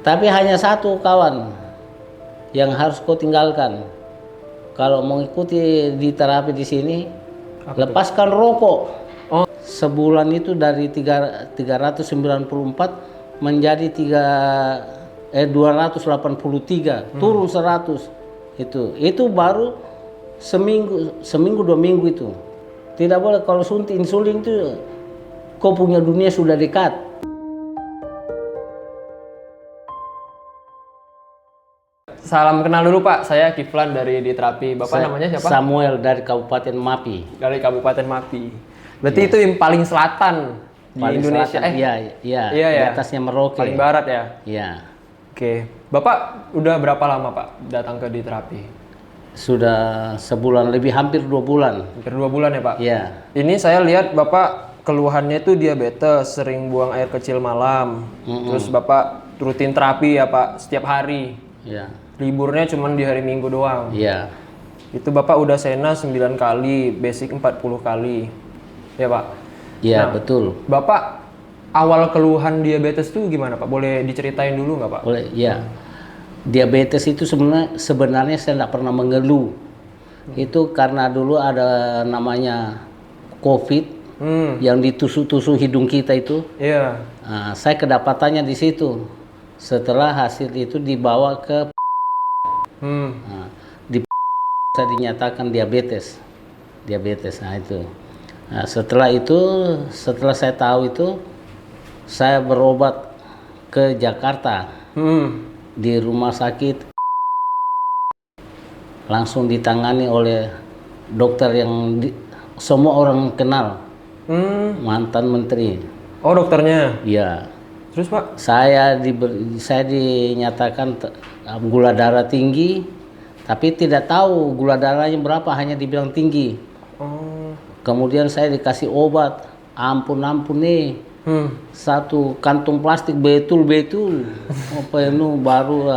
Tapi hanya satu kawan yang harus kau tinggalkan. Kalau mengikuti di terapi di sini, lepaskan rokok. Oh. Sebulan itu dari 394 menjadi 283, turun 100. Itu baru seminggu 2 minggu itu. Tidak boleh kalau suntik insulin itu kau punya dunia sudah dekat. Salam kenal dulu Pak, saya Kiflan dari di terapi. Bapak namanya siapa? Samuel dari Kabupaten Mapi. Dari Kabupaten Mapi. Berarti itu yang paling selatan di Indonesia. Iya. Di atasnya Merauke. Paling barat ya? Iya. Oke. Bapak udah berapa lama Pak datang ke di terapi? Sudah sebulan lebih, hampir 2 bulan. Hampir 2 bulan ya Pak? Iya. Ini saya lihat Bapak keluhannya itu diabetes, sering buang air kecil malam. Terus Bapak rutin terapi ya Pak, setiap hari. Iya. Liburnya cuma di hari Minggu doang. Iya. Itu Bapak udah sena 9 kali, basic 40 kali. Ya Pak? Iya, betul. Bapak awal keluhan diabetes itu gimana Pak? Boleh diceritain dulu nggak Pak? Boleh, iya. Diabetes itu sebenarnya saya tidak pernah mengeluh. Itu karena dulu ada namanya COVID yang ditusuk-tusuk hidung kita itu. Iya. Nah, saya kedapatannya di situ. Setelah hasil itu dibawa ke nah, saya dinyatakan diabetes. Nah itu. Nah, setelah saya tahu itu, saya berobat ke Jakarta. Di rumah sakit langsung ditangani oleh dokter yang semua orang kenal, mantan menteri. Oh dokternya? Iya. Terus Pak? Saya dinyatakan gula darah tinggi, tapi tidak tahu gula darahnya berapa, hanya dibilang tinggi. Oh. Kemudian saya dikasih obat, ampun nih. Satu kantung plastik betul penuh, baru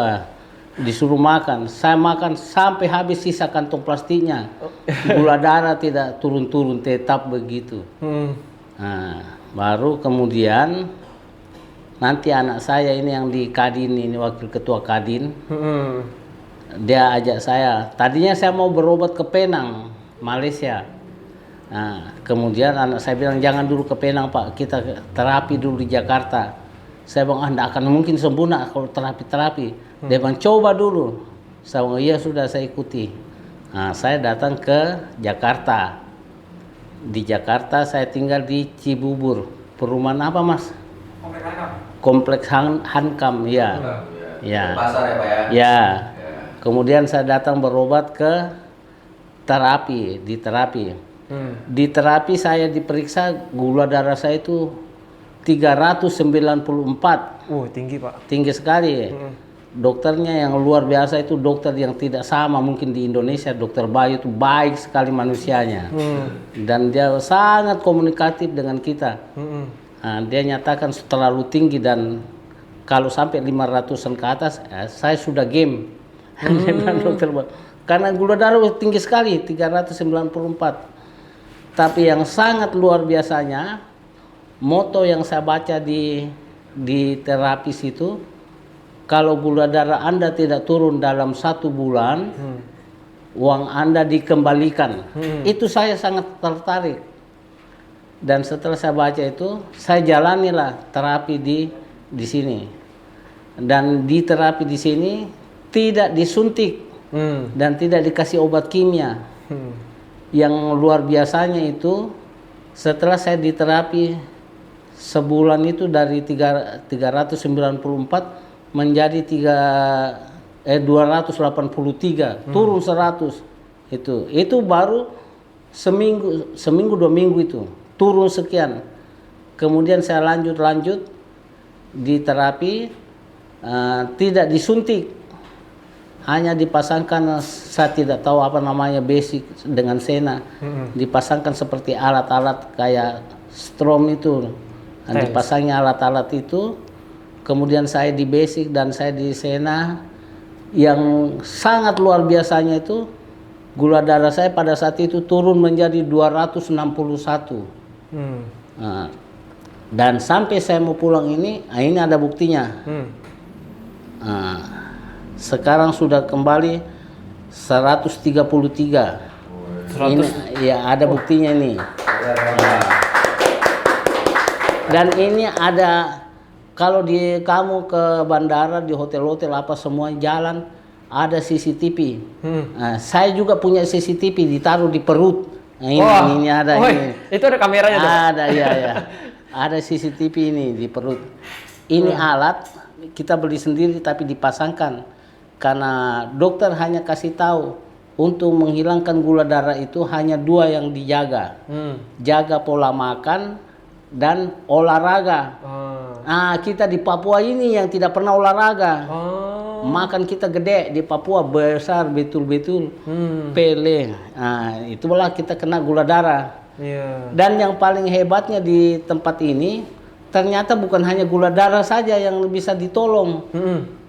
disuruh makan. Saya makan sampai habis sisa kantong plastiknya. Gula darah tidak turun-turun, tetap begitu. Nah, baru kemudian nanti anak saya ini yang di Kadin ini, wakil ketua Kadin, dia ajak saya. Tadinya saya mau berobat ke Penang, Malaysia. Nah, kemudian anak saya bilang jangan dulu ke Penang Pak, kita terapi dulu di Jakarta. Saya bilang tidak akan mungkin sempurna kalau terapi. Dia bilang coba dulu. Saya bilang iya sudah, saya ikuti. Nah, saya datang ke Jakarta. Di Jakarta saya tinggal di Cibubur. Perumahan apa Mas? Kompleks Hankam, ya. Ya. Pasar ya Pak ya? Ya. Kemudian saya datang berobat ke di terapi. Di terapi saya diperiksa gula darah saya itu 394. Tinggi Pak. Tinggi sekali. Dokternya yang luar biasa itu dokter yang tidak sama mungkin di Indonesia. Dokter Bayu itu baik sekali manusianya. Dan dia sangat komunikatif dengan kita. Nah, dia nyatakan terlalu tinggi dan kalau sampai 500-an ke atas saya sudah game. Dokter Bayu. Karena gula darah tinggi sekali 394. Tapi yang sangat luar biasanya, moto yang saya baca di terapis itu, kalau gula darah Anda tidak turun dalam 1 bulan, uang Anda dikembalikan. Itu saya sangat tertarik. Dan setelah saya baca itu, saya jalanilah terapi di sini. Dan di terapi di sini tidak disuntik dan tidak dikasih obat kimia. Yang luar biasanya itu setelah saya diterapi sebulan itu dari 394 menjadi 283, turun 100. Itu baru seminggu 2 minggu itu turun sekian. Kemudian saya lanjut di terapi, tidak disuntik, hanya dipasangkan, saya tidak tahu apa namanya, basic dengan sena. Dipasangkan seperti alat-alat kayak strom itu. Dipasangnya alat-alat itu. Kemudian saya di basic dan saya di sena. Yang sangat luar biasanya itu gula darah saya pada saat itu turun menjadi 261. Dan sampai saya mau pulang ini ada buktinya. Sekarang sudah kembali 133. Ini ya ada buktinya nih. Dan ini ada, kalau kamu ke bandara, di hotel-hotel apa semua jalan ada CCTV. Saya juga punya CCTV ditaruh di perut. Nah, ini ada ini. Itu ada kameranya tuh, Pak? Ada ya. Ada CCTV ini di perut. Ini alat kita beli sendiri tapi dipasangkan karena dokter hanya kasih tahu untuk menghilangkan gula darah itu hanya 2 yang dijaga. Jaga pola makan dan olahraga. Kita di Papua ini yang tidak pernah olahraga. Makan kita gede di Papua, besar betul-betul. Pele. Itulah kita kena gula darah. Dan yang paling hebatnya di tempat ini, ternyata bukan hanya gula darah saja yang bisa ditolong.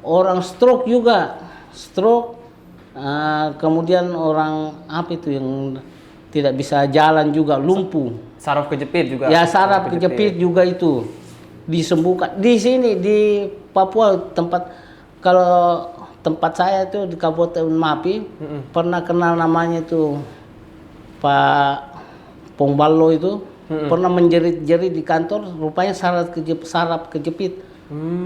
Orang stroke juga. Stroke. Kemudian orang apa itu yang tidak bisa jalan juga, lumpuh. Saraf kejepit juga. Ya, saraf kejepit juga itu disembuhkan. Di sini di Papua kalau tempat saya itu di Kabupaten Mapi, pernah kenal namanya itu Pak Pongballo itu, pernah menjerit-jerit di kantor, rupanya saraf kejepit.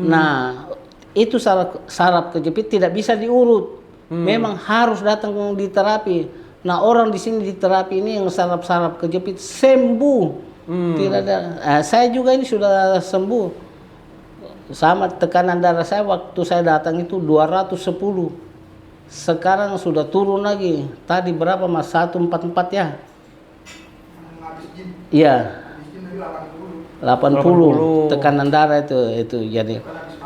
Nah, itu saraf kejepit tidak bisa diurut. Memang harus datang di terapi. Nah, orang di sini di terapi ini yang saraf-saraf kejepit sembuh. Tidak ada. Saya juga ini sudah sembuh. Sama tekanan darah saya waktu saya datang itu 210. Sekarang sudah turun lagi. Tadi berapa Mas? 144 ya? Iya. 80 tekanan darah itu jadi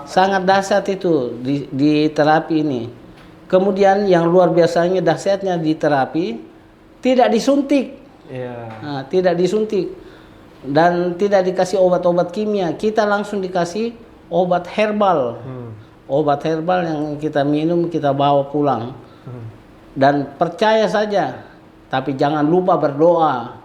sangat dahsyat itu di terapi ini. Kemudian yang luar biasanya dahsyatnya di terapi tidak disuntik. Tidak disuntik dan tidak dikasih obat-obat kimia. Kita langsung dikasih obat herbal. Obat herbal yang kita minum, kita bawa pulang. Dan percaya saja, tapi jangan lupa berdoa.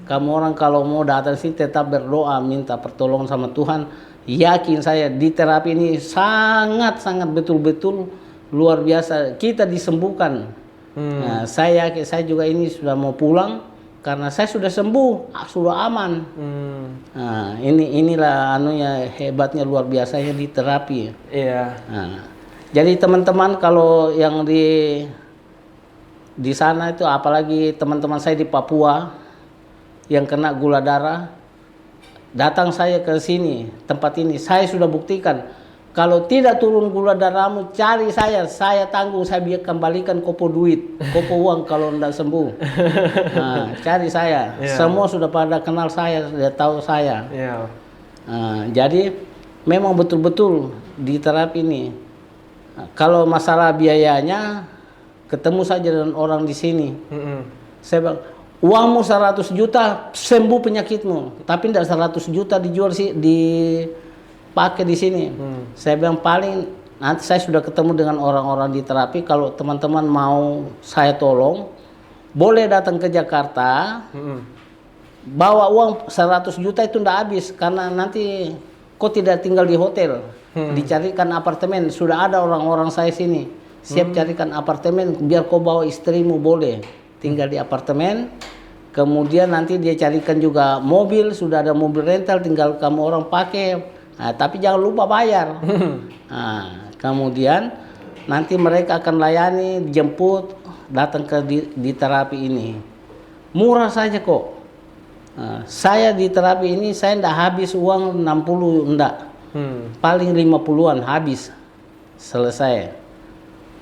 Kamu orang kalau mau datang sini tetap berdoa, minta pertolongan sama Tuhan. Yakin saya di terapi ini sangat-sangat betul-betul luar biasa. Kita disembuhkan. Nah, saya juga ini sudah mau pulang karena saya sudah sembuh, sudah aman. Nah, inilah anunya hebatnya luar biasanya di terapi. Nah, jadi teman-teman kalau yang di sana itu, apalagi teman-teman saya di Papua yang kena gula darah, datang saya ke sini, tempat ini. Saya sudah buktikan kalau tidak turun gula darahmu, cari saya tanggung, saya biar kembalikan kopo duit, kopo uang kalau tidak sembuh. Nah, cari saya. Semua sudah pada kenal saya, sudah tahu saya. Jadi memang betul-betul di terapi ini. Kalau masalah biayanya, ketemu saja dengan orang di sini. Saya bilang, uangmu 100 juta sembuh penyakitmu, tapi tidak 100 juta dijual sih dipakai di sini. Saya bilang paling nanti saya sudah ketemu dengan orang-orang di terapi, kalau teman-teman mau saya tolong, boleh datang ke Jakarta, bawa uang 100 juta itu tidak habis, karena nanti kau tidak tinggal di hotel, dicarikan apartemen. Sudah ada orang-orang saya sini, siap carikan apartemen, biar kau bawa istrimu boleh tinggal di apartemen. Kemudian nanti dia carikan juga mobil, sudah ada mobil rental, tinggal kamu orang pakai. Nah, tapi jangan lupa bayar. Nah, kemudian nanti mereka akan layani, jemput, datang ke di terapi ini. Murah saja kok. Nah, saya di terapi ini saya tidak habis uang 60, enggak. Paling 50-an habis. Selesai.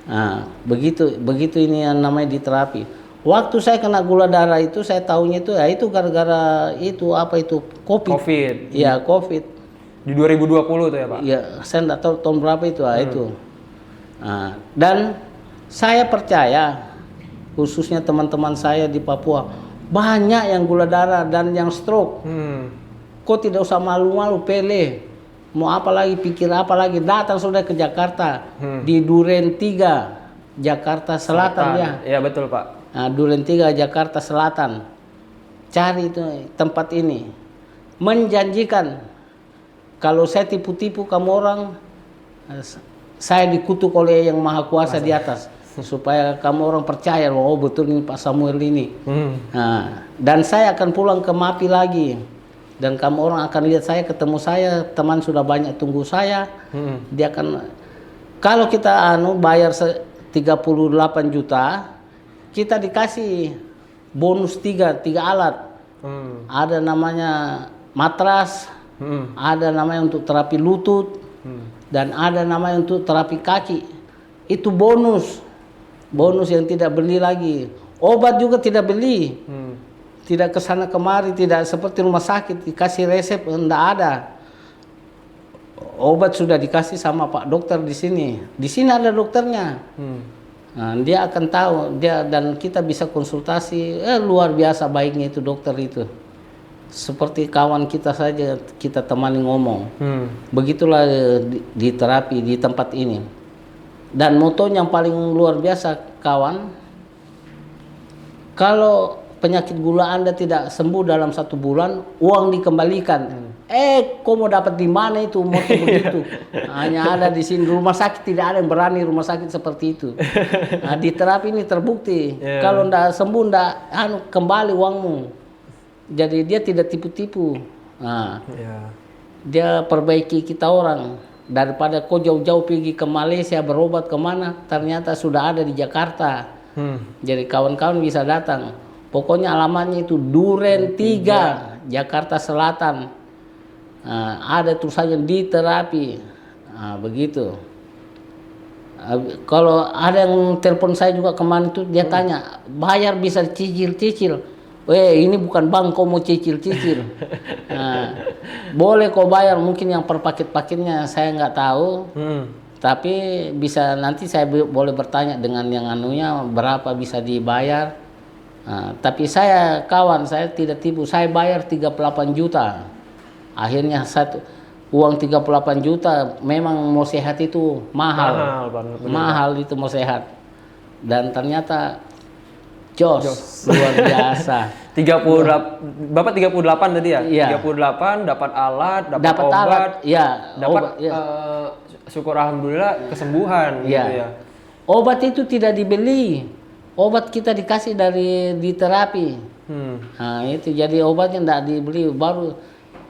Nah, begitu ini yang namanya di terapi. Waktu saya kena gula darah itu, saya tahunya itu, ya itu gara-gara itu, apa itu, COVID. Iya, COVID. Di 2020 tuh ya Pak? Iya, saya enggak tahu tahun berapa itu, itu. Nah, dan saya percaya, khususnya teman-teman saya di Papua, banyak yang gula darah dan yang stroke. Kok tidak usah malu-malu, pele. Mau apa lagi, pikir apa lagi, datang sudah ke Jakarta. Di Duren 3, Jakarta Selatan ya. Iya betul Pak. Nah, Duren 3, Jakarta Selatan. Cari itu tempat ini. Menjanjikan, kalau saya tipu-tipu kamu orang, saya dikutuk oleh yang maha kuasa di atas supaya kamu orang percaya, oh betul ini Pak Samuel ini. Nah, dan saya akan pulang ke MAPI lagi, dan kamu orang akan lihat saya, ketemu saya, teman sudah banyak tunggu saya. Dia akan, kalau kita bayar 38 juta, kita dikasih bonus tiga alat. Ada namanya matras, ada namanya untuk terapi lutut, dan ada namanya untuk terapi kaki. Itu bonus yang tidak beli lagi. Obat juga tidak beli, tidak kesana kemari, tidak seperti rumah sakit dikasih resep, enggak ada. Obat sudah dikasih sama Pak Dokter di sini. Di sini ada dokternya. Nah, dia akan tahu, dan kita bisa konsultasi. Luar biasa baiknya itu dokter itu. Seperti kawan kita saja, kita temani ngomong. Begitulah di terapi di tempat ini. Dan motonya yang paling luar biasa, kawan. Kalau penyakit gula Anda tidak sembuh dalam 1 bulan, uang dikembalikan. Kok mau dapat di mana itu moto begitu? Hanya ada di sini. Rumah sakit tidak ada yang berani rumah sakit seperti itu. Nah, di terapi ini terbukti. Kalau ndak sembuh, ndak kembali uangmu. Jadi dia tidak tipu-tipu. Nah, dia perbaiki kita orang. Daripada kau jauh-jauh pergi ke Malaysia berobat kemana, ternyata sudah ada di Jakarta. Jadi kawan-kawan bisa datang. Pokoknya alamatnya itu Duren 3, Jakarta Selatan. Ada tulisannya di terapi. Begitu. Kalau ada yang telepon saya juga kemarin itu, dia tanya, bayar bisa cicil-cicil. Ini bukan bank, kau mau cicil-cicil. Boleh kau bayar, mungkin yang per paket-paketnya saya nggak tahu. Tapi bisa nanti saya boleh bertanya dengan yang anunya berapa bisa dibayar. Tapi saya kawan, saya tidak tipu, saya bayar 38 juta. Akhirnya uang 38 juta memang mau sehat itu mahal. Mahal itu mau sehat. Dan ternyata jos luar biasa. 38, Bapak 38 tadi ya? Iya. 38 dapat alat, dapat obat. Alat, ya. Dapat syukur alhamdulillah kesembuhan gitu ya. Obat itu tidak dibeli. Obat kita dikasih di terapi. Nah, itu jadi obatnya tidak dibeli. Baru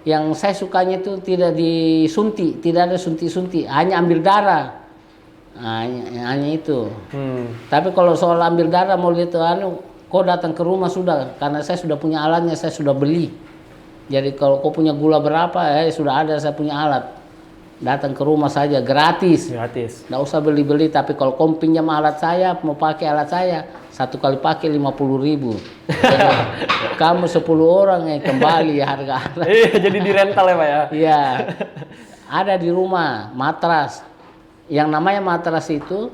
yang saya sukanya itu tidak disuntik, tidak ada suntik-suntik, hanya ambil darah. Hanya itu. Tapi kalau soal ambil darah mau lihat kau datang ke rumah sudah, karena saya sudah punya alatnya, saya sudah beli. Jadi kalau kau punya gula berapa, sudah ada, saya punya alat. Datang ke rumah saja gratis. Nggak usah beli-beli. Tapi kalau kau pinjam alat saya, mau pakai alat saya, 1 kali pakai 50.000. Kamu 10 orang yang kembali harga alat. Jadi di rental ya Pak ya? Iya. Ada di rumah matras. Yang namanya matras itu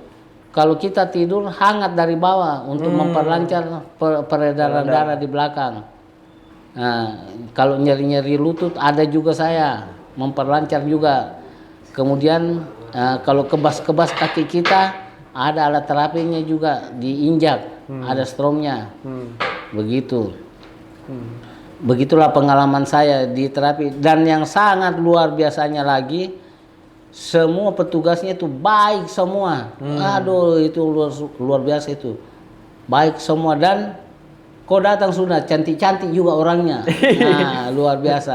kalau kita tidur hangat dari bawah untuk memperlancar peredaran darah di belakang. Nah, kalau nyeri-nyeri lutut ada juga saya memperlancar juga. Kemudian kalau kebas-kebas kaki kita ada alat terapinya juga, diinjak, ada stromnya. Begitu. Begitulah pengalaman saya di terapi. Dan yang sangat luar biasanya lagi, semua petugasnya itu baik semua. Aduh, itu luar biasa itu. Baik semua, dan kau datang sudah cantik-cantik juga orangnya. Nah, luar biasa.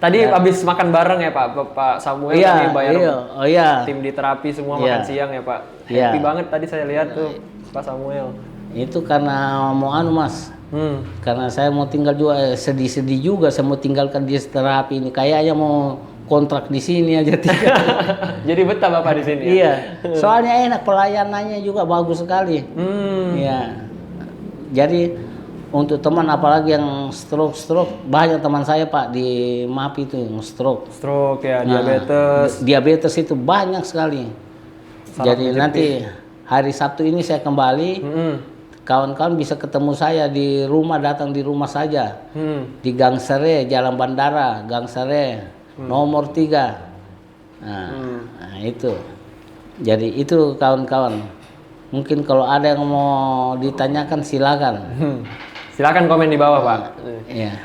Tadi habis makan bareng ya Pak Samuel, tadi bayar tim di terapi semua makan siang ya Pak. Happy banget tadi saya lihat tuh Pak Samuel. Itu karena mau Mas. Karena saya mau tinggal juga, sedih-sedih juga saya mau tinggalkan di terapi ini. Kayaknya mau kontrak di sini aja. Jadi betah Bapak di sini. Iya. Soalnya enak, pelayanannya juga bagus sekali. Iya. Jadi untuk teman apalagi yang stroke, banyak teman saya Pak di MAPI itu yang stroke ya, diabetes. Diabetes itu banyak sekali. Jadi nanti hari Sabtu ini saya kembali. Kawan-kawan bisa ketemu saya di rumah, datang di rumah saja. Di Gang Sere, Jalan Bandara, Gang Sere, nomor 3. Nah, itu. Jadi itu kawan-kawan. Mungkin kalau ada yang mau ditanyakan silakan. Silakan komen di bawah Pak. Iya.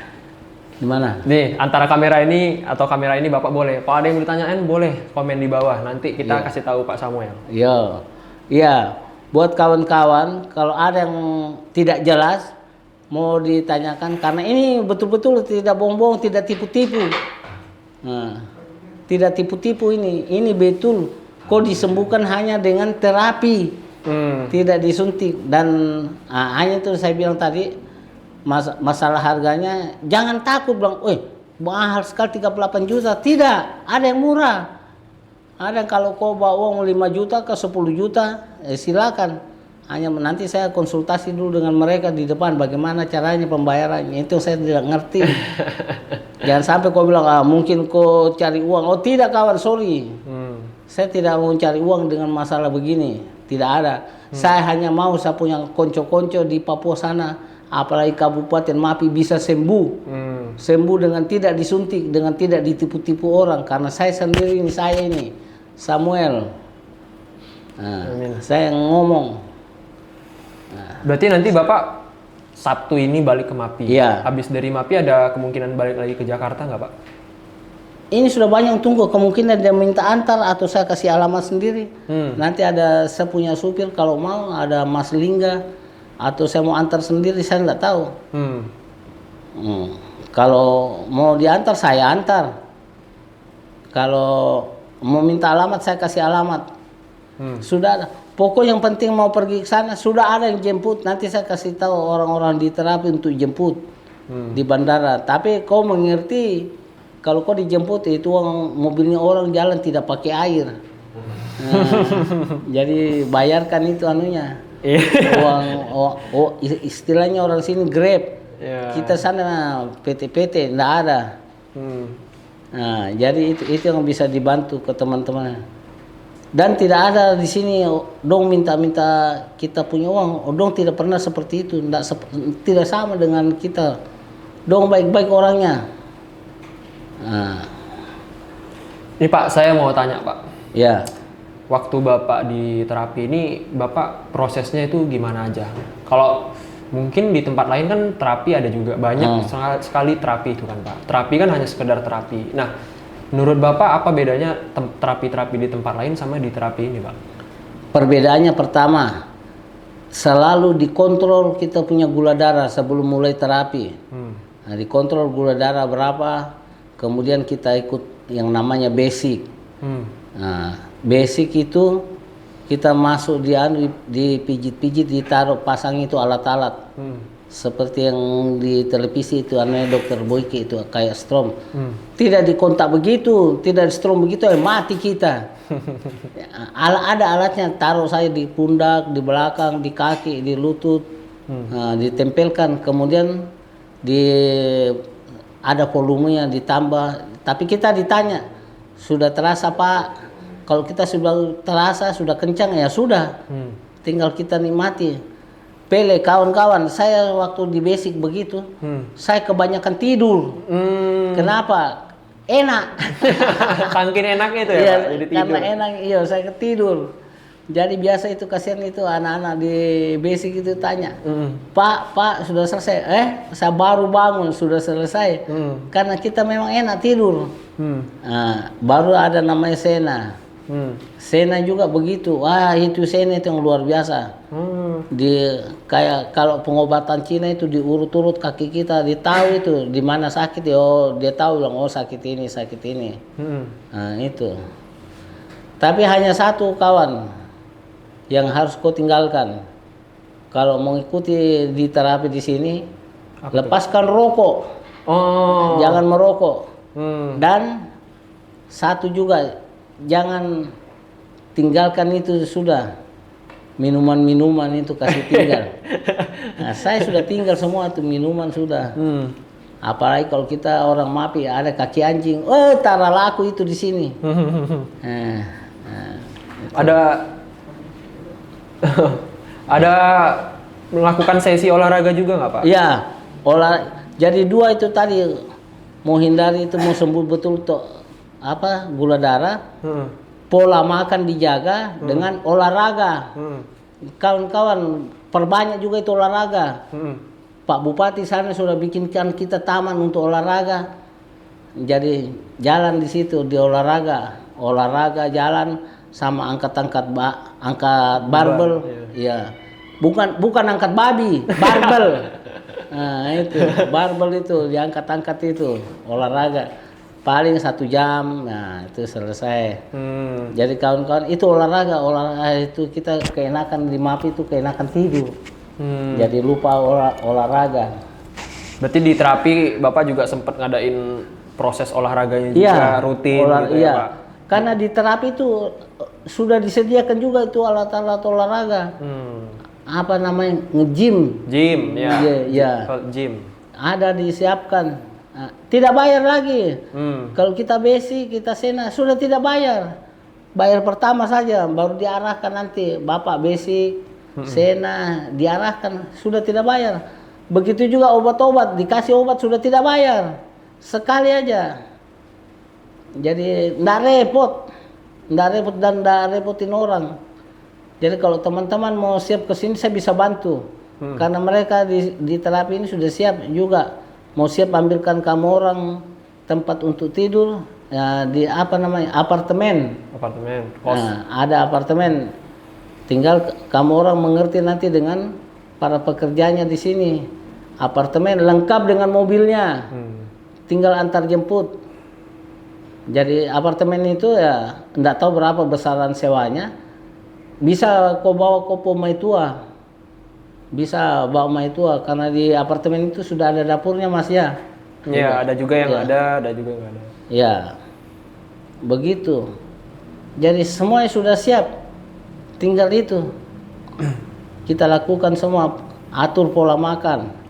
Gimana? Nih, antara kamera ini atau kamera ini Bapak boleh. Kalau ada yang ditanyain boleh komen di bawah. Nanti kita kasih tahu Pak Samuel. Iya. Iya. Buat kawan-kawan, kalau ada yang tidak jelas mau ditanyakan, karena ini betul-betul tidak bohong-bohong, tidak tipu-tipu. Nah, tidak tipu-tipu ini. Ini betul. Kok disembuhkan hanya dengan terapi, tidak disuntik. Dan hanya itu saya bilang tadi, masalah harganya jangan takut bilang, mahal sekali 38 juta. Tidak, ada yang murah. Ada yang kalau kau bawa uang 5 juta ke 10 juta, silakan. Hanya nanti saya konsultasi dulu dengan mereka di depan bagaimana caranya pembayarannya. Itu saya tidak ngerti. Jangan sampai kau bilang, mungkin kau cari uang. Oh tidak kawan, sorry. Saya tidak mau cari uang dengan masalah begini. Tidak ada. Saya hanya mau saya punya konco-konco di Papua sana, apalagi Kabupaten Mapi bisa sembuh. Sembuh dengan tidak disuntik, dengan tidak ditipu-tipu orang. Karena saya sendiri ini, saya ini, Samuel. Saya ngomong. Berarti nanti Bapak Sabtu ini balik ke Mapi. Iya. Habis dari Mapi ada kemungkinan balik lagi ke Jakarta nggak Pak? Ini sudah banyak yang tunggu, kemungkinan dia minta antar atau saya kasih alamat sendiri. Nanti ada saya punya supir, kalau mau ada Mas Lingga atau saya mau antar sendiri, saya nggak tahu. Kalau mau diantar saya antar. Kalau mau minta alamat saya kasih alamat. Sudah ada. Pokok yang penting mau pergi ke sana sudah ada yang jemput. Nanti saya kasih tahu orang-orang di terapi untuk jemput di bandara. Tapi kau mengerti? Kalau kau dijemput itu mobilnya orang jalan tidak pakai air. Jadi bayarkan itu anunya. Istilahnya orang sini Grab. Kita sana PT-PT enggak ada. Nah, jadi itu yang bisa dibantu ke teman-teman. Dan tidak ada di sini dong minta-minta kita punya uang. Dong tidak pernah seperti itu. Tidak sama dengan kita. Dong baik-baik orangnya. Ini Pak, saya mau tanya Pak. Ya. Waktu Bapak di terapi ini, Bapak prosesnya itu gimana aja? Kalau mungkin di tempat lain kan terapi ada juga banyak sekali terapi itu kan Pak. Terapi kan hanya sekedar terapi. Nah, menurut Bapak apa bedanya terapi-terapi di tempat lain sama di terapi ini Pak? Perbedaannya pertama, selalu dikontrol kita punya gula darah sebelum mulai terapi. Nah, dikontrol gula darah berapa, kemudian kita ikut yang namanya basic. Nah, basic itu kita masuk di pijit-pijit, ditaruh pasang itu alat-alat. Seperti yang di televisi itu namanya Dokter Boyke itu kayak strom. Tidak dikontak begitu, tidak di strom begitu, mati kita. Ada alatnya, taruh saya di pundak, di belakang, di kaki, di lutut, ditempelkan, kemudian ada volumenya ditambah. Tapi kita ditanya, sudah terasa Pak? Kalau kita sudah terasa, sudah kencang ya sudah, tinggal kita nikmati. Pele kawan-kawan, saya waktu di basic begitu, saya kebanyakan tidur. Kenapa? Enak. Saking enaknya itu ya Pak, jadi tidur. Karena enak, iya saya tidur. Jadi biasa itu kasihan itu anak-anak di basic itu tanya, Pak sudah selesai? Saya baru bangun sudah selesai. Karena kita memang enak tidur. Baru ada namanya Sena. Sena juga begitu. Itu Sena itu yang luar biasa. Kayak kalau pengobatan Cina itu diurut-urut kaki kita, ditahu itu di mana sakit ya. Dia tahu bilang sakit ini. Nah, itu. Tapi hanya satu kawan yang harus kau tinggalkan. Kalau mengikuti di terapi di sini, lepaskan rokok. Jangan merokok. Dan satu juga, jangan tinggalkan itu sudah. Minuman-minuman itu kasih tinggal. Nah, saya sudah tinggal semua itu minuman sudah. Apalagi kalau kita orang Mapi ada kaki anjing, tara laku itu di sini. Ada melakukan sesi olahraga juga nggak Pak? Iya, jadi dua itu tadi mau hindari itu mau sembuh betul gula darah. Pola makan dijaga dengan olahraga. Kawan-kawan perbanyak juga itu olahraga. Pak Bupati sana sudah bikinkan kita taman untuk olahraga. Jadi jalan di situ di olahraga jalan sama angkat-angkat angkat barbel, ya. Bukan angkat babi, barbel. Nah itu barbel itu diangkat-angkat itu olahraga paling 1 jam, nah itu selesai. Jadi kawan-kawan itu olahraga itu kita keenakan di MAPI itu keenakan tidur. Jadi lupa olahraga. Berarti di terapi Bapak juga sempat ngadain proses olahraganya juga rutin gitu ya Pak? Karena di terapi itu sudah disediakan juga itu alat-alat olahraga. Apa namanya? Nge-gym. Gym, ya. Iya. Gym. Ada disiapkan. Nah, tidak bayar lagi. Kalau kita basic, kita sena sudah tidak bayar. Bayar pertama saja, baru diarahkan nanti Bapak basic, sena diarahkan sudah tidak bayar. Begitu juga obat-obat, dikasih obat sudah tidak bayar. Sekali aja. Jadi enggak repot dan enggak repotin orang. Jadi kalau teman-teman mau siap ke sini saya bisa bantu. Karena mereka di terapi ini sudah siap juga. Mau siap ambilkan kamu orang tempat untuk tidur ya, di apa namanya? Apartemen. Kos. Nah, ada apartemen. Tinggal kamu orang mengerti nanti dengan para pekerjanya di sini. Apartemen lengkap dengan mobilnya. Tinggal antar jemput. Jadi apartemen itu ya enggak tahu berapa besaran sewanya. Bisa kau bawa kopo Maitua. Bisa bawa Maitua karena di apartemen itu sudah ada dapurnya Mas ya. Iya, ada juga yang ada juga yang ada. Ya. Begitu. Jadi semuanya sudah siap. Tinggal itu. Kita lakukan semua, atur pola makan.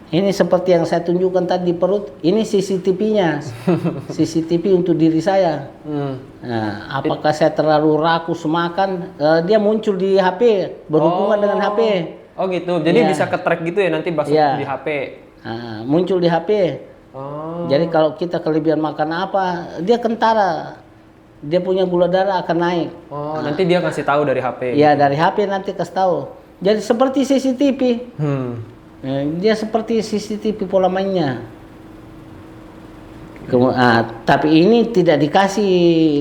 Ini seperti yang saya tunjukkan tadi di perut, ini CCTV-nya. CCTV untuk diri saya. Nah, apakah saya terlalu rakus makan, dia muncul di HP, berhubungan dengan HP. Oh gitu, jadi bisa ke-track gitu ya nanti masuk di HP? Nah, muncul di HP. Jadi kalau kita kelebihan makan apa, dia kentara. Dia punya gula darah akan naik. Nanti dia kasih tahu dari HP? Iya, dari HP nanti kasih tahu. Jadi seperti CCTV. Dia seperti CCTV pola mainnya. Tapi ini tidak dikasih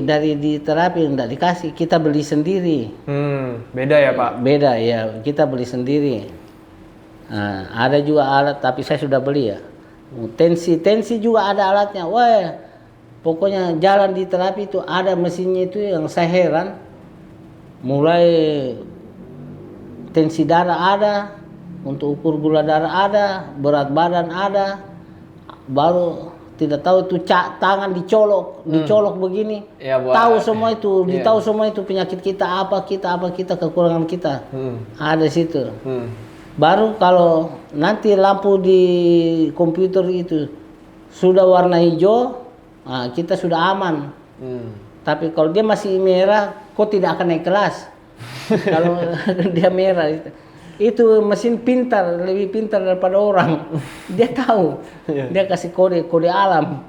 dari di terapi, tidak dikasih, kita beli sendiri. Beda ya Pak? Beda ya, kita beli sendiri. Ada juga alat, tapi saya sudah beli ya. Tensi juga ada alatnya. Wah, pokoknya jalan di terapi itu ada mesinnya itu yang saya heran. Mulai tensi darah ada. Untuk ukur gula darah ada, berat badan ada, baru tidak tahu itu tangan dicolok begini, ya, tahu semua itu, ditahu semua itu penyakit kita apa kita kekurangan kita, ada situ. Baru kalau nanti lampu di komputer itu sudah warna hijau, kita sudah aman. Tapi kalau dia masih merah, kok tidak akan naik kelas. Kalau dia merah itu mesin pintar, lebih pintar daripada orang. Dia tahu, dia kasih kode alam.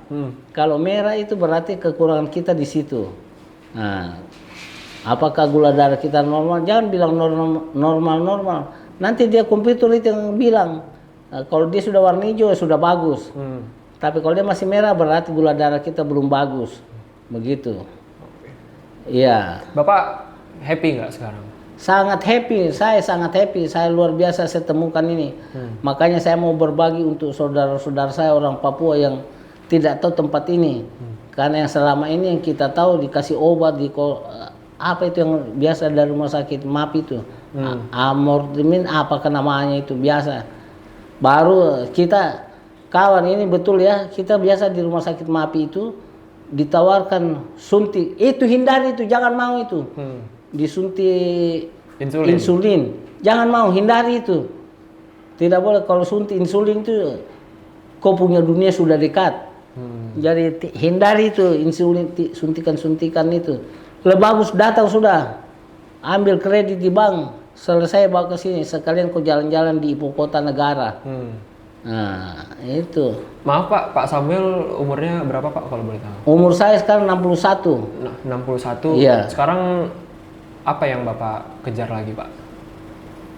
Kalau merah itu berarti kekurangan kita di situ. Nah, apakah gula darah kita normal? Jangan bilang normal. Nanti dia komputer itu yang bilang. Kalau dia sudah warna hijau sudah bagus. Tapi kalau dia masih merah berarti gula darah kita belum bagus. Begitu. Iya. Bapak happy nggak sekarang? Sangat happy, saya sangat happy, saya luar biasa saya temukan ini. Makanya saya mau berbagi untuk saudara-saudara saya orang Papua yang tidak tahu tempat ini. Karena yang selama ini yang kita tahu dikasih obat, apa itu yang biasa dari rumah sakit MAPI itu. Amortimin apakah namanya itu biasa. Baru kita kawan ini betul ya, kita biasa di rumah sakit MAPI itu ditawarkan suntik. Itu hindari itu, jangan mau itu. Disuntik insulin. Jangan mau, hindari itu. Tidak boleh kalau suntik insulin itu kau punya dunia sudah dekat. Jadi hindari itu insulin, suntikan itu. Lebih bagus datang sudah. Ambil kredit di bank, selesai bawa ke sini sekalian kau jalan-jalan di ibu kota negara. Nah, itu. Maaf Pak Samuel umurnya berapa Pak kalau boleh tahu? Umur saya sekarang 61. 61. Iya. Sekarang apa yang Bapak kejar lagi Pak?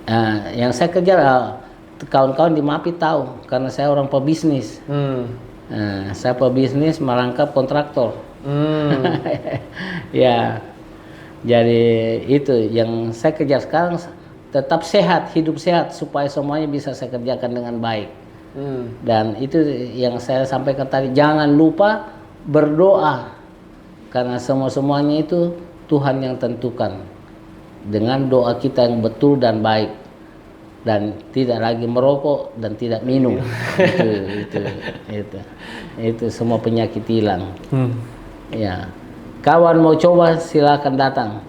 Nah, yang saya kejar kawan-kawan di MAPI tahu karena saya orang pebisnis. Saya pebisnis merangkap kontraktor. Ya, jadi itu yang saya kejar sekarang, tetap sehat, hidup sehat supaya semuanya bisa saya kerjakan dengan baik. Dan itu yang saya sampaikan tadi, jangan lupa berdoa karena semuanya itu Tuhan yang tentukan dengan doa kita yang betul dan baik, dan tidak lagi merokok dan tidak minum. Itu semua penyakit hilang. Ya, kawan mau coba silakan datang.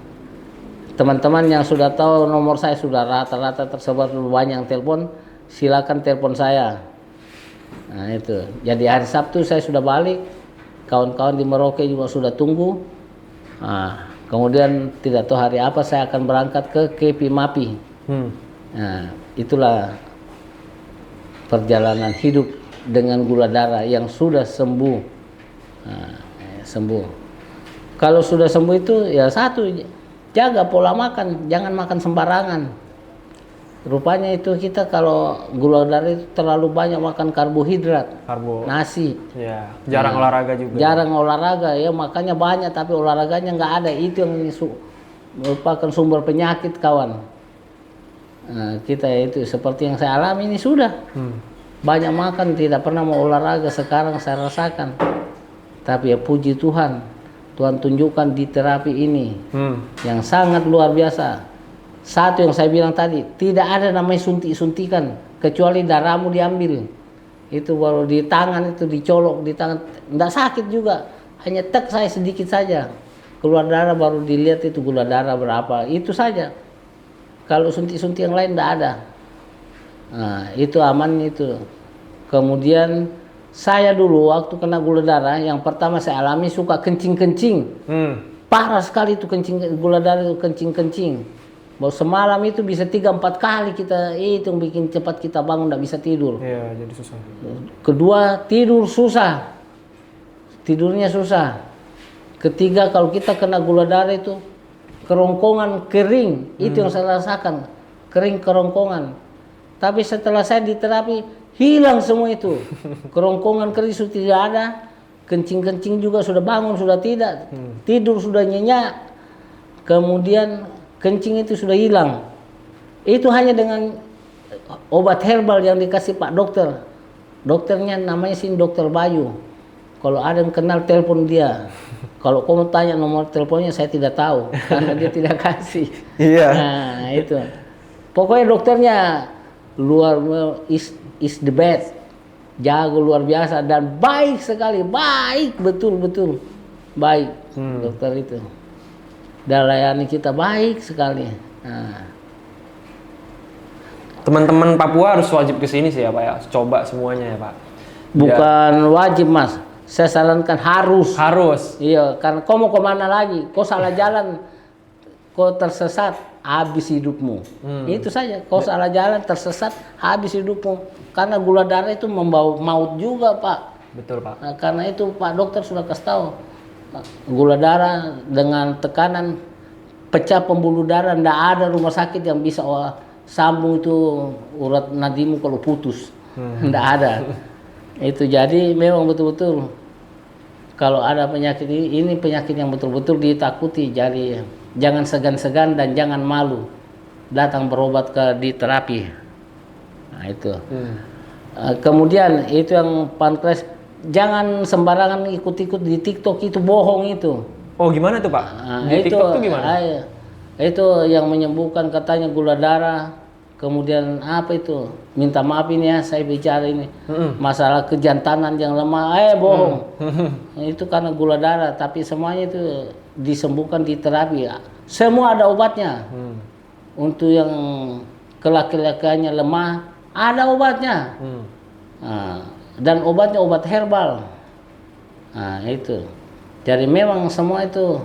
Teman-teman yang sudah tahu nomor saya sudah rata-rata tersebar banyak yang telepon, silakan telepon saya. Nah itu, jadi hari Sabtu saya sudah balik, kawan-kawan di Merauke juga sudah tunggu. Nah, kemudian tidak tahu hari apa saya akan berangkat ke KP MAPI. Nah, itulah perjalanan hidup dengan gula darah yang sudah sembuh. Nah, sembuh. Kalau sudah sembuh itu ya satu, jaga pola makan, jangan makan sembarangan. Rupanya itu kita kalau gula darah itu terlalu banyak makan karbohidrat, nasi. Ya, jarang olahraga juga. Jarang olahraga ya, makanya banyak tapi olahraganya nggak ada. Itu yang merupakan sumber penyakit, kawan. Nah, kita itu seperti yang saya alami ini sudah banyak makan, tidak pernah mau olahraga. Sekarang saya rasakan. Tapi ya puji Tuhan, Tuhan tunjukkan di terapi ini yang sangat luar biasa. Satu yang saya bilang tadi, tidak ada namanya suntik-suntikan kecuali darahmu diambil. Itu baru di tangan itu dicolok di tangan, tidak sakit juga, hanya tek saya sedikit saja keluar darah, baru dilihat itu gula darah berapa, itu saja. Kalau suntik-suntik yang lain tidak ada. Nah, itu aman itu. Kemudian saya dulu waktu kena gula darah yang pertama saya alami suka kencing-kencing. Parah sekali itu kencing, gula darah itu kencing-kencing. Bahwa semalam itu bisa 3-4 kali kita itu yang bikin cepat kita bangun, tidak bisa tidur. Iya, jadi susah. Kedua, tidur susah. Tidurnya susah. Ketiga, kalau kita kena gula darah itu kerongkongan kering, itu yang saya rasakan, kering kerongkongan. Tapi setelah saya diterapi hilang semua itu. Kerongkongan kering sudah tidak ada, kencing-kencing juga sudah bangun sudah tidak, tidur sudah nyenyak. Kemudian kencing itu sudah hilang. Itu hanya dengan obat herbal yang dikasih Pak Dokter. Dokternya namanya sih Dokter Bayu. Kalau ada yang kenal telepon dia. Kalau kamu tanya nomor teleponnya saya tidak tahu karena dia tidak kasih. Iya. Nah, itu. Pokoknya dokternya luar is the best. Jago luar biasa dan baik sekali, baik betul-betul. Baik dokter itu. Dan layani kita baik sekali. Nah. Teman-teman Papua harus wajib ke sini sih ya Pak ya, coba semuanya ya Pak. Bukan wajib Mas, saya sarankan harus. Harus. Iya, karena kau mau kemana lagi? Kau salah jalan, kau tersesat, habis hidupmu. Itu saja, kau salah jalan, tersesat, habis hidupmu. Karena gula darah itu membawa maut juga Pak. Betul Pak. Nah, karena itu Pak Dokter sudah kasih tahu. Gula darah dengan tekanan pecah pembuluh darah, tidak ada rumah sakit yang bisa sambung itu urat nadimu kalau putus, tidak ada. Itu jadi memang betul-betul kalau ada penyakit ini penyakit yang betul-betul ditakuti. Jadi jangan segan-segan dan jangan malu datang berobat di terapi. Nah itu. Kemudian itu yang pankreas. Jangan sembarangan ikut-ikut di TikTok, itu bohong itu. Oh gimana tuh Pak? Di TikTok tuh gimana? Itu yang menyembuhkan katanya gula darah. Kemudian apa itu? Minta maaf ini ya saya bicara ini. Masalah kejantanan yang lemah. Bohong. Itu karena gula darah. Tapi semuanya itu disembuhkan di terapi. Semua ada obatnya. Untuk yang laki-lakinya lemah ada obatnya. Dan obatnya obat herbal. Nah itu. Jadi memang semua itu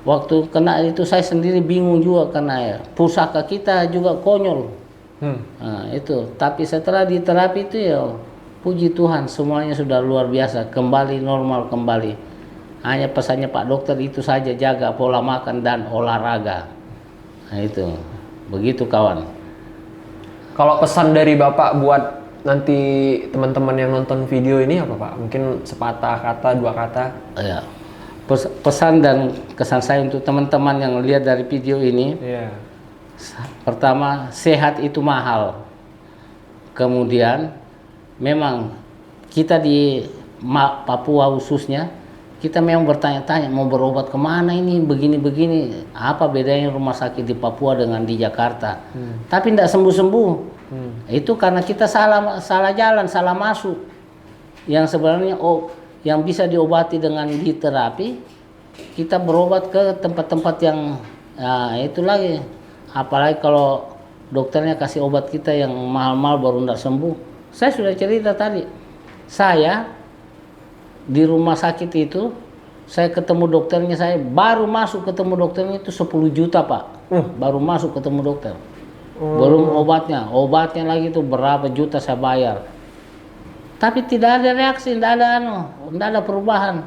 waktu kena itu saya sendiri bingung juga karena ya pusaka kita juga konyol. Nah itu. Tapi setelah di terapi itu ya puji Tuhan semuanya sudah luar biasa, kembali normal kembali. Hanya pesannya Pak Dokter itu saja, jaga pola makan dan olahraga. Nah itu. Begitu kawan. Kalau pesan dari Bapak buat nanti teman-teman yang nonton video ini apa Pak? Mungkin sepatah kata, 2 kata. Ya. Pesan dan kesan saya untuk teman-teman yang lihat dari video ini, Iya. pertama, sehat itu mahal. Kemudian memang kita di Papua khususnya, kita memang bertanya-tanya mau berobat kemana ini, begini-begini, apa bedanya rumah sakit di Papua dengan di Jakarta. Tapi tidak sembuh-sembuh. Itu karena kita salah jalan, salah masuk. Yang sebenarnya yang bisa diobati dengan diterapi, kita berobat ke tempat-tempat yang itu lagi. Apalagi kalau dokternya kasih obat kita yang mahal-mahal baru tidak sembuh. Saya sudah cerita tadi, saya di rumah sakit itu, saya ketemu dokternya, saya baru masuk ketemu dokternya itu 10 juta Pak. Baru masuk ketemu dokter. Belum obatnya lagi itu berapa juta saya bayar. Tapi tidak ada reaksi, tidak ada perubahan.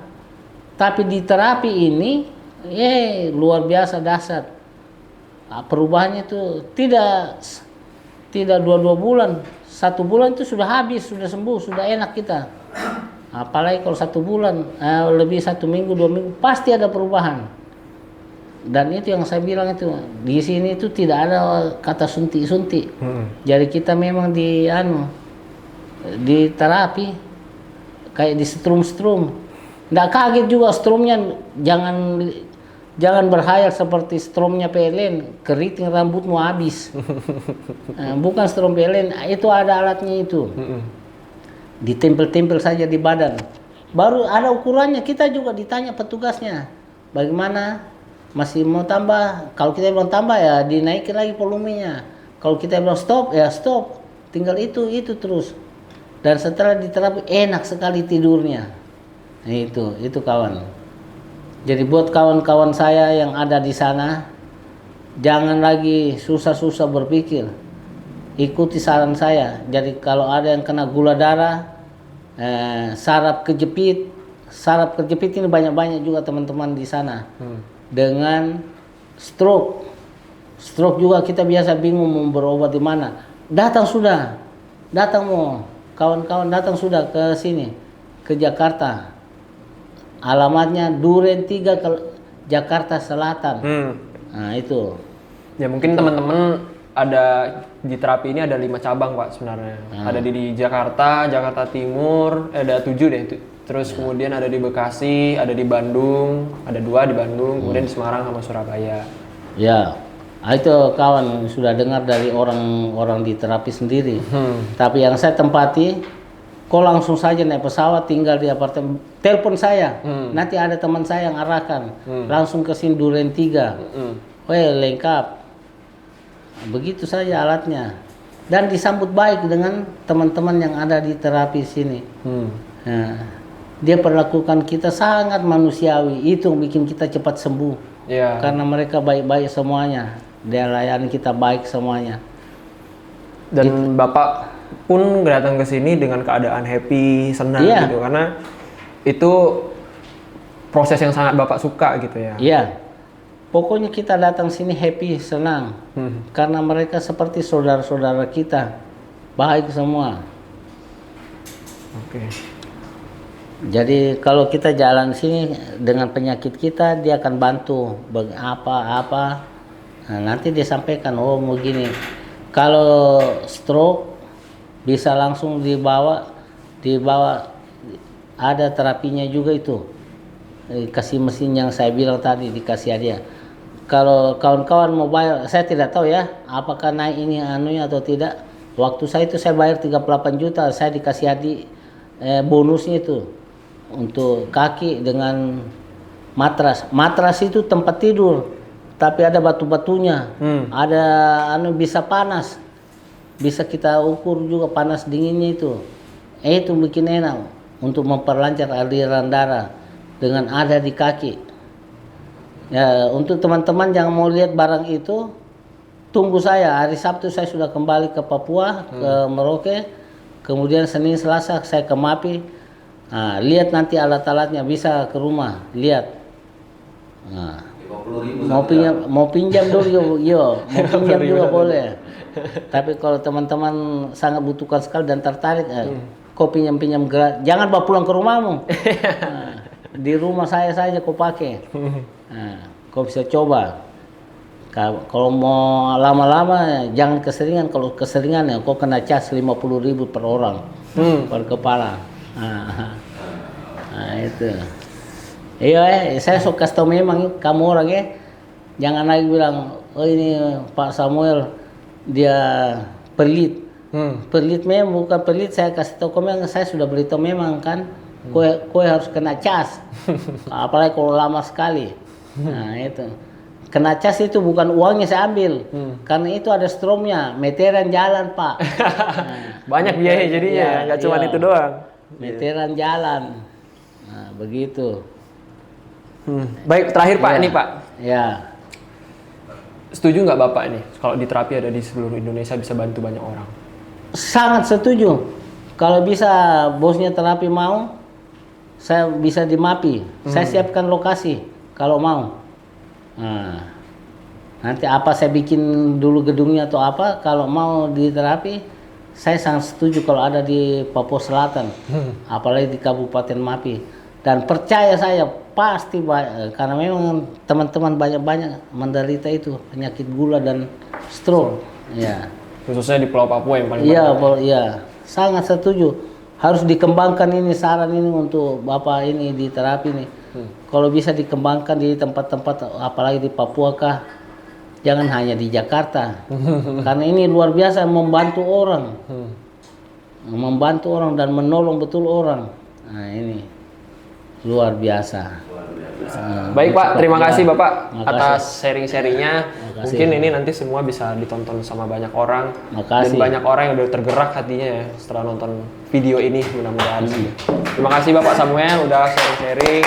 Tapi di terapi ini, luar biasa dahsyat. Perubahannya itu tidak 2 bulan, 1 bulan itu sudah habis, sudah sembuh, sudah enak kita. Apalagi kalau 1 bulan, lebih 1 minggu, 2 minggu, pasti ada perubahan. Dan itu yang saya bilang itu, di sini itu tidak ada kata suntik-suntik. Jadi kita memang di terapi kayak di strum. Nggak kaget juga strumnya, jangan berhayal seperti strumnya PLN, keriting rambutmu habis. Bukan strum PLN, itu ada alatnya itu. Ditempel-tempel saja di badan. Baru ada ukurannya, kita juga ditanya petugasnya. Bagaimana? Masih mau tambah? Kalau kita bilang tambah ya dinaikin lagi volumenya. Kalau kita bilang stop ya stop. Tinggal itu terus. Dan setelah diterapi enak sekali tidurnya. Nah, itu kawan. Jadi buat kawan-kawan saya yang ada di sana, jangan lagi susah-susah berpikir. Ikuti saran saya. Jadi kalau ada yang kena gula darah, saraf kejepit ini banyak-banyak juga teman-teman di sana. Dengan stroke juga kita biasa bingung mau berobat di mana. Datang kawan-kawan datang sudah ke sini, ke Jakarta. Alamatnya Duren 3 ke Jakarta Selatan. Nah itu. Ya mungkin teman-teman ada di terapi ini ada 5 cabang Pak sebenarnya. Ada di Jakarta, Jakarta Timur, ada 7 deh. Terus kemudian ada di Bekasi, ada di Bandung, ada 2 di Bandung, kemudian di Semarang sama Surabaya. Ya. Itu kawan sudah dengar dari orang-orang di terapi sendiri. Tapi yang saya tempati, kau langsung saja naik pesawat, tinggal di apartemen, telepon saya. Nanti ada teman saya yang arahkan, langsung ke sini Duren 3. Lengkap. Begitu saja alatnya. Dan disambut baik dengan teman-teman yang ada di terapi sini. Nah, dia perlakukan kita sangat manusiawi. Itu yang bikin kita cepat sembuh. Karena mereka baik-baik semuanya. Dia layani kita baik semuanya. Dan Bapak pun datang ke sini dengan keadaan happy, senang gitu, karena itu proses yang sangat Bapak suka gitu ya. Iya. Pokoknya kita datang sini happy, senang. Karena mereka seperti saudara-saudara kita. Baik semua. Oke. Jadi kalau kita jalan sini dengan penyakit kita, dia akan bantu apa-apa. Nah, nanti dia sampaikan, begini. Kalau stroke bisa langsung dibawa ada terapinya juga itu. Kasih mesin yang saya bilang tadi dikasih dia. Kalau kawan-kawan mau bayar, saya tidak tahu ya, apakah naik ini anunya atau tidak. Waktu saya itu saya bayar 38 juta, saya dikasih bonusnya itu untuk kaki dengan matras. Matras itu tempat tidur. Tapi ada batu-batunya, ada bisa panas, bisa kita ukur juga panas dinginnya itu. Itu bikin enak untuk memperlancar aliran darah dengan ada di kaki. Ya, untuk teman-teman yang mau lihat barang itu, tunggu saya. Hari Sabtu saya sudah kembali ke Papua, ke Merauke. Kemudian Senin Selasa saya ke Mapi. Nah, lihat nanti alat-alatnya, bisa ke rumah lihat. Nah. Mau pinjam dulu, yo, mau pinjam juga boleh. Tapi kalau teman-teman sangat butuhkan sekali dan tertarik, kau pinjam-pinjam gratis. Jangan bawa pulang ke rumahmu. Di rumah saya saja kau pakai. Kau bisa coba. Kalau mau lama-lama jangan keseringan. Kalau keseringan ya kau kena cas 50.000 per orang per kepala. Nah itu. Iya, saya suka kasih tau memang kamu orang ya. Jangan lagi bilang, oh ini Pak Samuel dia pelit. Pelit memang bukan pelit, saya kasih tahu memang saya sudah beritahu memang kan. Kue harus kena cas. Apalagi kalau lama sekali. Nah itu. Kena cas itu bukan uangnya saya ambil. Karena itu ada stromnya, meteran jalan Pak. Banyak biaya jadinya, nggak cuma itu doang. Meteran jalan. Nah begitu. Baik, terakhir Pak, ini Pak. Ya. Setuju nggak Bapak ini kalau di terapi ada di seluruh Indonesia bisa bantu banyak orang? Sangat setuju. Kalau bisa bosnya terapi mau, saya bisa di MAPI. Saya siapkan lokasi kalau mau. Nah, nanti apa saya bikin dulu gedungnya atau apa, kalau mau di terapi, saya sangat setuju kalau ada di Papua Selatan, apalagi di Kabupaten MAPI. Dan percaya saya pasti karena memang teman-teman banyak-banyak menderita itu penyakit gula dan stroke. Ya. Khususnya di Pulau Papua yang paling banyak. Iya, sangat setuju. Harus dikembangkan ini saran ini untuk Bapak ini di terapi nih. Kalau bisa dikembangkan di tempat-tempat apalagi di Papua kah, jangan hanya di Jakarta. Karena ini luar biasa membantu orang. Membantu orang dan menolong betul orang. Nah, ini luar biasa. Baik Pak, terima kasih Bapak atas sharing-sharingnya. Mungkin ini nanti semua bisa ditonton sama banyak orang. Dan banyak orang yang udah tergerak hatinya ya setelah nonton video ini, mudah-mudahan. Terima kasih Bapak Samuel udah sharing-sharing.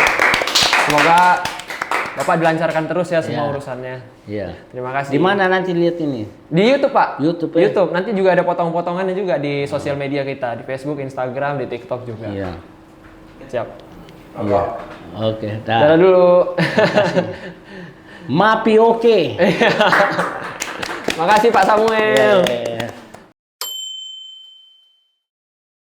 Semoga Bapak dilancarkan terus ya semua urusannya. Iya. Terima kasih. Di mana nanti lihat ini? Di YouTube Pak. YouTube. YouTube. Nanti juga ada potong-potongannya juga di sosial media kita, di Facebook, Instagram, di TikTok juga. Iya. Siap. Iya. Oke, Dadah dulu. MAPI oke. Makasih Pak Samuel.